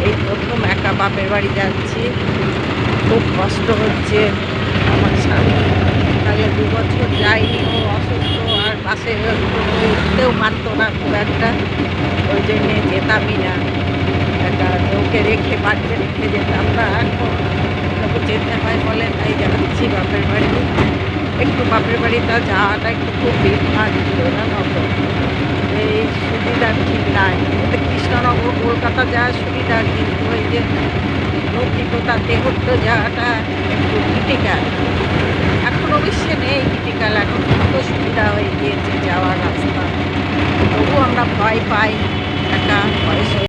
এই প্রথম একা বাপের বাড়ি যাচ্ছি, খুব কষ্ট হচ্ছে। আমার স্বামী তাহলে 2 বছর যায়নি, ও অসুস্থ, আর পাশে উঠতেও পারতো না খুব একটা, ওই জন্যে যেতামই না। একা ওকে রেখে বাড়িতে রেখে যেতাম না, এখন ওকে যেতে হয় বলে তাই যাচ্ছি বাপের বাড়ি। একটু বাপের বাড়িটা যাওয়াটা একটু খুব ভিড়ভাড় ছিল, জানো তো, এই সুবিধা ঠিক নাই। ওদের কৃষ্ণনগর কলকাতা যাওয়ার সুবিধা, কিন্তু ওই যে নদীপোতা দেহত্ব যাওয়াটা একটু ক্রিটিক্যাল। এখন অবশ্যই নেই ক্রিটিক্যাল, এখন কত সুবিধা হয়ে গিয়েছে যাওয়ার রাস্তা। তবুও আমরা ভয় পাই, একা বয়স হয়ে